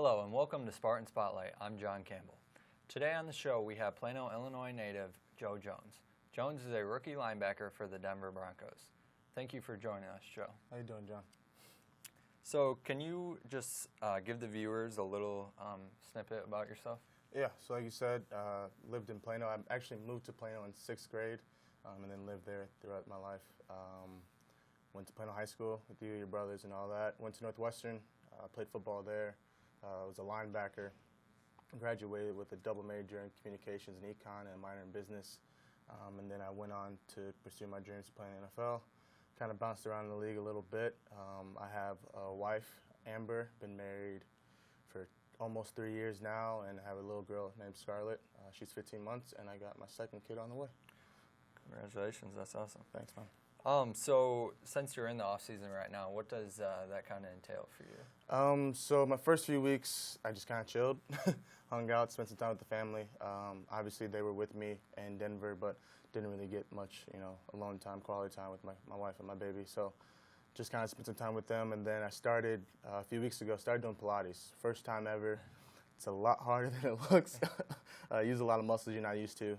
Hello and welcome to Spartan Spotlight. I'm John Campbell. Today on the show we have Plano, Illinois native Joe Jones. Jones is a rookie linebacker for the Denver Broncos. Thank you for joining us, Joe. How you doing, John? So can you just give the viewers a little snippet about yourself? Yeah, so like you said, lived in Plano. I actually moved to Plano in 6th grade and then lived there throughout my life. Went to Plano High School with you, your brothers, and all that. Went to Northwestern, played football there. Was a linebacker. Graduated with a double major in communications and econ and a minor in business. And then I went on to pursue my dreams of playing NFL. Kind of bounced around the league a little bit. I have a wife, Amber, been married for almost 3 years now, and I have a little girl named Scarlett. She's 15 months, and I got my second kid on the way. Congratulations, that's awesome. Thanks, man. So since you're in the off season right now, what does that kind of entail for you? So my first few weeks, I just kind of chilled, hung out, spent some time with the family. Obviously, they were with me in Denver, but didn't really get much, alone time, quality time with my wife and my baby. So just kind of spent some time with them, and then I started a few weeks ago, started doing Pilates. First time ever. It's a lot harder than it looks. Use a lot of muscles you're not used to.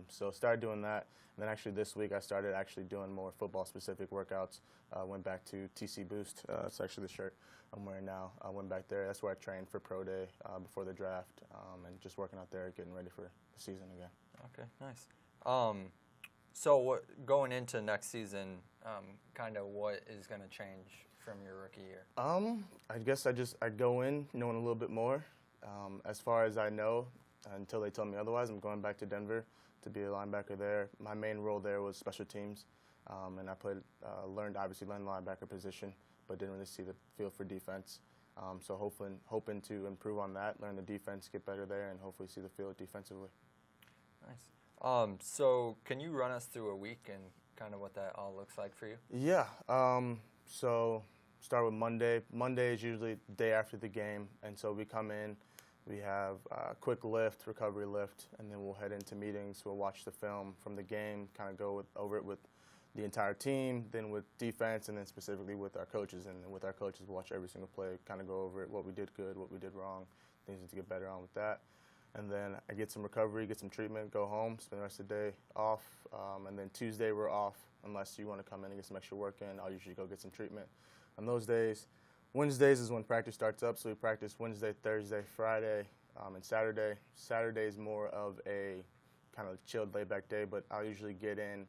So started doing that. And then actually this week I started actually doing more football-specific workouts. Went back to TC Boost. It's actually the shirt I'm wearing now. I went back there. That's where I trained for Pro Day before the draft, and just working out there, getting ready for the season again. Okay, nice. So going into next season, kind of what is going to change from your rookie year? I guess I go in knowing a little bit more. As far as I know, until they tell me otherwise, I'm going back to Denver to be a linebacker there. My main role there was special teams, and I learned the linebacker position, but didn't really see the field for defense. So hoping to improve on that, learn the defense, get better there, and hopefully see the field defensively. Nice. So can you run us through a week and kind of what that all looks like for you? Yeah. So start with Monday. Monday is usually the day after the game, and so we come in. We have a quick lift, recovery lift, and then we'll head into meetings. We'll watch the film from the game, kind of go over it with the entire team, then with defense, and then specifically with our coaches. And with our coaches, we'll watch every single play, kind of go over it, what we did good, what we did wrong, things to get better on with that. And then I get some recovery, get some treatment, go home, spend the rest of the day off. And then Tuesday we're off unless you want to come in and get some extra work in. I'll usually go get some treatment on those days. Wednesdays is when practice starts up, so we practice Wednesday, Thursday, Friday, and Saturday. Saturday is more of a kind of chilled, laid-back day, but I'll usually get in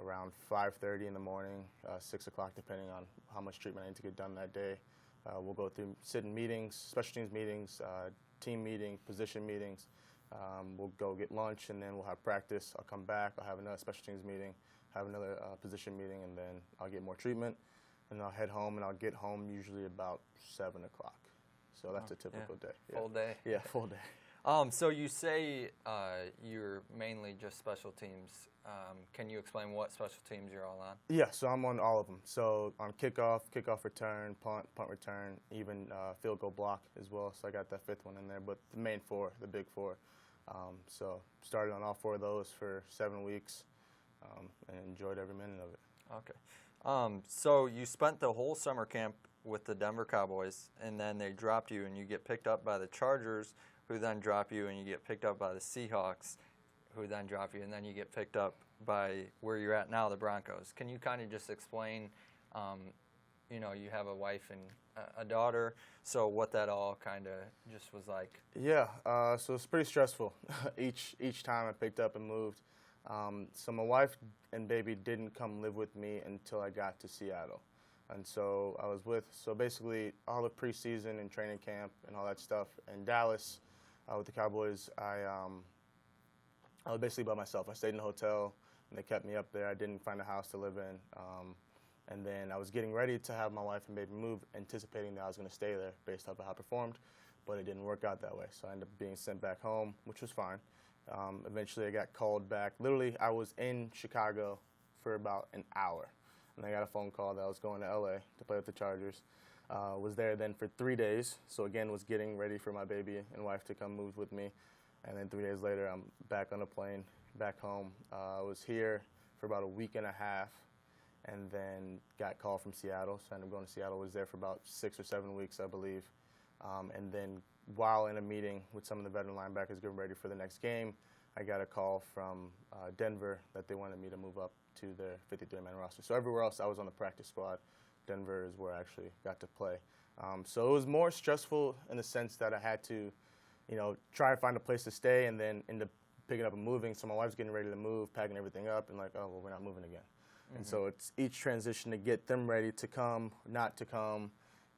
around 5:30 in the morning, 6 o'clock, depending on how much treatment I need to get done that day. We'll go through sit-in meetings, special teams meetings, team meeting, position meetings. We'll go get lunch, and then we'll have practice. I'll come back. I'll have another special teams meeting, have another position meeting, and then I'll get more treatment. And I'll head home, and I'll get home usually about 7 o'clock. So that's a typical day. Yeah. Full day? Yeah, full day. So you say you're mainly just special teams. Can you explain what special teams you're all on? Yeah, so I'm on all of them. So on kickoff return, punt return, even field goal block as well. So I got that fifth one in there. But the main four, the big four. So started on all four of those for 7 weeks and enjoyed every minute of it. Okay. So you spent the whole summer camp with the Denver Cowboys, and then they dropped you, and you get picked up by the Chargers, who then drop you, and you get picked up by the Seahawks, who then drop you, and then you get picked up by where you're at now, the Broncos. Can you kind of just explain, you have a wife and a daughter, so what that all kind of just was like? Yeah, so it's pretty stressful each time I picked up and moved. So my wife and baby didn't come live with me until I got to Seattle. And so I was so basically all the preseason and training camp and all that stuff in Dallas with the Cowboys, I was basically by myself. I stayed in a hotel, and they kept me up there. I didn't find a house to live in. And then I was getting ready to have my wife and baby move, anticipating that I was going to stay there based off of how I performed, but it didn't work out that way. So I ended up being sent back home, which was fine. Eventually I got called back. Literally, I was in Chicago for about an hour, and I got a phone call that I was going to LA to play with the Chargers. Was there then for 3 days, so again was getting ready for my baby and wife to come move with me. And then 3 days later, I'm back on a plane, back home. I was here for about a week and a half, and then got called from Seattle. So I ended up going to Seattle. Was there for about 6 or 7 weeks, I believe. And then while in a meeting with some of the veteran linebackers getting ready for the next game, I got a call from Denver that they wanted me to move up to their 53-man roster. So everywhere else I was on the practice squad. Denver is where I actually got to play. So it was more stressful in the sense that I had to, try to find a place to stay and then end up picking up and moving. So my wife's getting ready to move, packing everything up, and like, oh, well, we're not moving again. Mm-hmm. And so it's each transition to get them ready to come, not to come.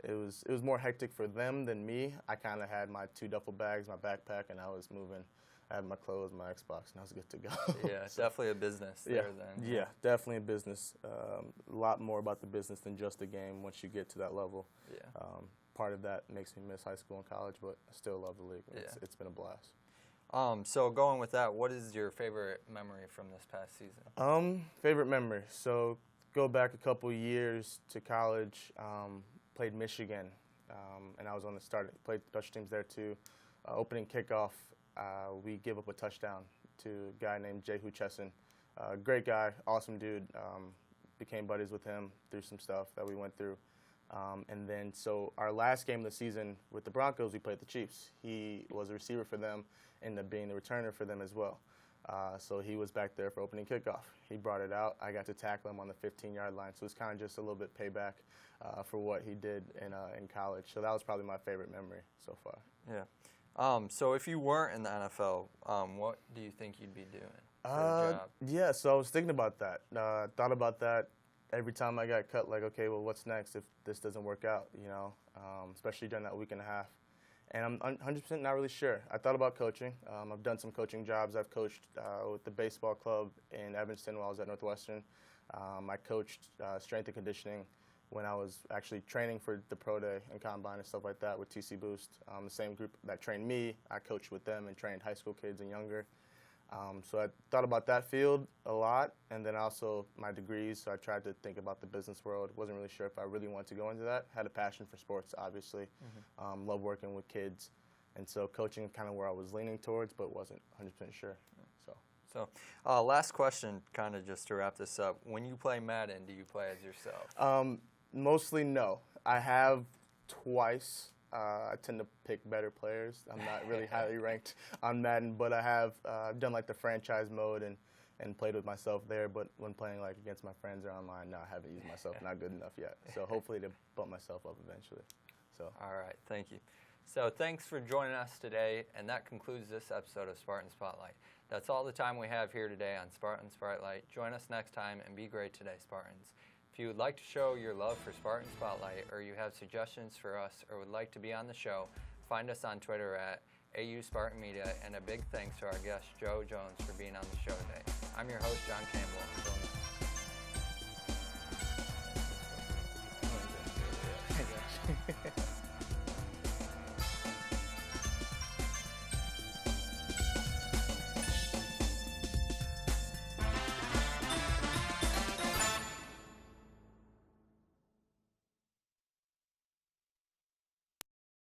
It was more hectic for them than me. I kind of had my 2 duffel bags, my backpack, and I was moving. I had my clothes, my Xbox, and I was good to go. Yeah, so, definitely a business there then. Yeah, definitely a business. A lot more about the business than just the game once you get to that level. Yeah. Part of that makes me miss high school and college, but I still love the league. It's been a blast. So going with that, what is your favorite memory from this past season? Favorite memory. So go back a couple years to college, played Michigan, and I was on the start. Played special teams there too. Opening kickoff, we give up a touchdown to a guy named Jehu Chesson. Great guy, awesome dude. Became buddies with him through some stuff that we went through. And then, so our last game of the season with the Broncos, we played the Chiefs. He was a receiver for them, ended up being the returner for them as well. So he was back there for opening kickoff. He brought it out. I got to tackle him on the 15-yard line. So it's kind of just a little bit payback for what he did in college. So that was probably my favorite memory so far. Yeah. So if you weren't in the NFL, what do you think you'd be doing for a job? Yeah, so I was thinking about that. Thought about that every time I got cut, like, okay, well, what's next if this doesn't work out, especially during that week and a half. And I'm 100% not really sure. I thought about coaching. I've done some coaching jobs. I've coached with the baseball club in Evanston while I was at Northwestern. I coached strength and conditioning when I was actually training for the Pro Day and Combine and stuff like that with TC Boost. The same group that trained me, I coached with them and trained high school kids and younger. So I thought about that field a lot, and then also my degrees, so I tried to think about the business world. Wasn't really sure if I really wanted to go into that. Had a passion for sports, obviously. Mm-hmm. Love working with kids, and so coaching kind of where I was leaning towards, but wasn't 100% sure. So last question, kind of just to wrap this up. When you play Madden, do you play as yourself? Mostly no. I have twice. I tend to pick better players. I'm not really highly ranked on Madden, but I have done like the franchise mode and played with myself there. But when playing like against my friends or online, no, I haven't used myself. Not good enough yet. So hopefully to bump myself up eventually. So. All right, thank you. So thanks for joining us today, and that concludes this episode of Spartan Spotlight. That's all the time we have here today on Spartan Spotlight. Join us next time and be great today, Spartans. If you would like to show your love for Spartan Spotlight, or you have suggestions for us, or would like to be on the show, find us on Twitter at AU Spartan Media, and a big thanks to our guest, Joe Jones, for being on the show today. I'm your host, John Campbell.